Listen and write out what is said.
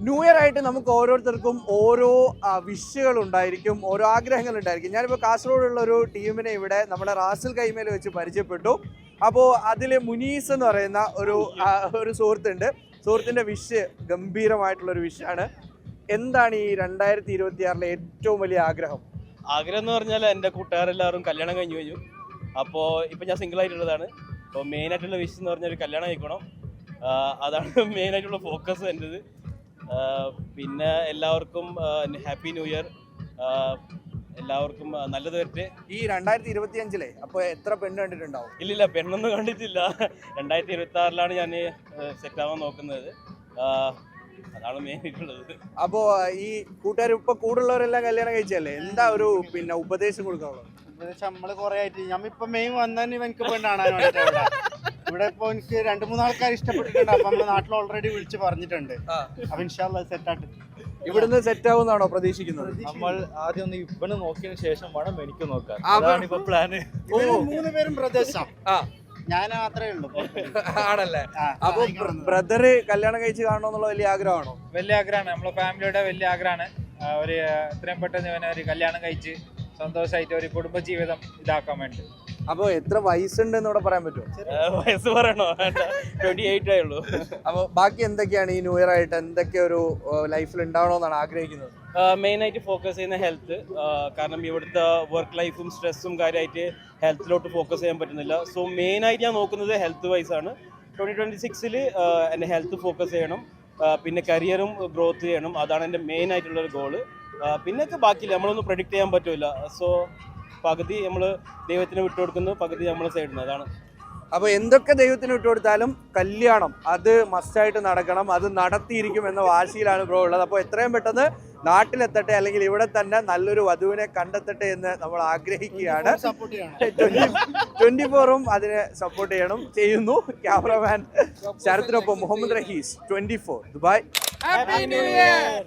New year ആയിട്ട് നമുക്ക് ഓരോരുത്തർക്കും ഓരോ വിഷുകൾ ഉണ്ടായിരിക്കും, ഓരോ ആഗ്രഹങ്ങൾ ഉണ്ടായിരിക്കും. ഞാനിപ്പോൾ കാസർഗോഡുള്ള ഒരു ടീമിനെ ഇവിടെ നമ്മുടെ റാസിൽ കൈമേൽ വെച്ച് പരിചയപ്പെട്ടു. അപ്പോൾ അതിൽ മുനീസ് എന്ന് പറയുന്ന ഒരു സുഹൃത്തിൻ്റെ വിഷ് ഗംഭീരമായിട്ടുള്ളൊരു വിഷാണ്. എന്താണ് ഈ 2026 ഏറ്റവും വലിയ ആഗ്രഹം? ആഗ്രഹം എന്ന് പറഞ്ഞാൽ എൻ്റെ കൂട്ടുകാരെല്ലാവരും കല്യാണം കഴിഞ്ഞു. അപ്പോൾ ഇപ്പം ഞാൻ സിംഗിൾ ആയിട്ടുള്ളതാണ്. അപ്പോൾ മെയിനായിട്ടുള്ള വിഷ് എന്ന് പറഞ്ഞാൽ കല്യാണം കഴിക്കണം. അതാണ് മെയിനായിട്ടുള്ള ഫോക്കസ് എൻ്റെത്. പിന്നെ എല്ലാവർക്കും ഹാപ്പി ന്യൂ ഇയർ, എല്ലാവർക്കും നല്ലത് വരട്ടെ. ഈ 2025 അപ്പോൾ എത്ര പെണ്ണ് കണ്ടിട്ടുണ്ടാവും? ഇല്ലില്ല, പെണ്ണൊന്നും കണ്ടിട്ടില്ല. 2026 ഞാൻ സെറ്റാവാൻ നോക്കുന്നത്. അതാണ് മെയിൻ ആയിട്ടുള്ളത്. അപ്പോൾ ഈ കൂട്ടുകാർ ഇപ്പൊ കൂടുള്ളവരെല്ലാം കല്യാണം കഴിച്ചല്ലേ, എന്താ ഒരു ഉപദേശം കൊടുക്കാനുള്ളത്? ഉപദേശം നമ്മള് കുറെ ആയിട്ട് ഞമ്മിപ്പോ മെയിൻ വന്നതിന് എനിക്ക് പെണ്ണാണ് ഇവിടെ ഇപ്പൊ എനിക്ക് 2-3 ആൾക്കാർ ഇഷ്ടപ്പെട്ടിട്ടുണ്ട്. അപ്പൊ നമ്മുടെ നാട്ടിൽ ഓൾറെഡി വിളിച്ച് പറഞ്ഞിട്ടുണ്ട്. അപ്പൊ ഇൻഷാല്ലാ സെറ്റാട്ട് ഇവിടുന്ന് സെറ്റ് ആവുന്നാണോ പ്രതീക്ഷിക്കുന്നത്? നമ്മൾ ആദ്യം ഒന്ന് ഇവന് നോക്കിയതിനു ശേഷം വേണം എനിക്ക് നോക്കാൻ. അതാണ് ഇപ്പൊ പ്ലാന്. 3 പേരും പ്രദേശം, ഞാൻ മാത്രമേ ഉള്ളൂ. ആണല്ലേ? അപ്പൊ ബ്രദറ് കല്യാണം കഴിച്ച് കാണണമെന്നുള്ള വലിയ ആഗ്രഹമാണോ? വലിയ ആഗ്രഹമാണ്, നമ്മളെ ഫാമിലിയുടെ വലിയ ആഗ്രഹമാണ്. ഒരു എത്രയും പെട്ടെന്ന് ഇവനെ ഒരു കല്യാണം കഴിച്ച് സന്തോഷമായിട്ട് ഒരു കുടുംബജീവിതം ഇതാക്കാൻ വേണ്ടി. അപ്പൊ എത്ര വയസ്സുണ്ടെന്ന് ഇവിടെ പറയാൻ പറ്റുമോ? വയസ്സ് പറയണോ? 28 ആയുള്ളൂ. അപ്പൊ ബാക്കി എന്തൊക്കെയാണ് ഈ ന്യൂ ഇയർ ആയിട്ട് എന്തൊക്കെ ഒരു ലൈഫിൽ ഉണ്ടാവണമെന്നാണ് ആഗ്രഹിക്കുന്നത്? മെയിനായിട്ട് ഫോക്കസ് ചെയ്യുന്ന ഹെൽത്ത്. കാരണം ഇവിടുത്തെ വർക്ക് ലൈഫും സ്ട്രെസ്സും കാര്യമായിട്ട് ഹെൽത്തിലോട്ട് ഫോക്കസ് ചെയ്യാൻ പറ്റുന്നില്ല. സോ മെയിനായിട്ട് ഞാൻ നോക്കുന്നത് ഹെൽത്ത് വൈസ് ആണ്. 2026 എൻ്റെ ഹെൽത്ത് ഫോക്കസ് ചെയ്യണം, പിന്നെ കരിയറും ഗ്രോത്ത് ചെയ്യണം. അതാണ് എൻ്റെ മെയിൻ ആയിട്ടുള്ളൊരു ഗോള്. പിന്നൊക്കെ ബാക്കിയില്ല, നമ്മളൊന്നും പ്രഡിക്റ്റ് ചെയ്യാൻ പറ്റില്ല. സോ പകുതി നമ്മൾ ദൈവത്തിന് വിട്ടുകൊടുക്കുന്നു, പകുതി നമ്മൾ സൈഡിന്. അതാണ്. അപ്പോൾ എന്തൊക്കെ ദൈവത്തിന് വിട്ടുകൊടുത്താലും കല്യാണം അത് മസ്റ്റായിട്ട് നടക്കണം, അത് നടത്തിയിരിക്കും എന്ന വാശിയിലാണ് ബ്രോ ഉള്ളത്. അപ്പോൾ എത്രയും പെട്ടെന്ന് നാട്ടിലെത്തട്ടെ, അല്ലെങ്കിൽ ഇവിടെ തന്നെ നല്ലൊരു വധുവിനെ കണ്ടെത്തട്ടെ എന്ന് നമ്മൾ ആഗ്രഹിക്കുകയാണ്. 24ഉം അതിനെ സപ്പോർട്ട് ചെയ്യുന്നു. ക്യാമറമാൻ ശരത്തിനൊപ്പം Mohammed Rahees, 24 Dubai. Happy new year.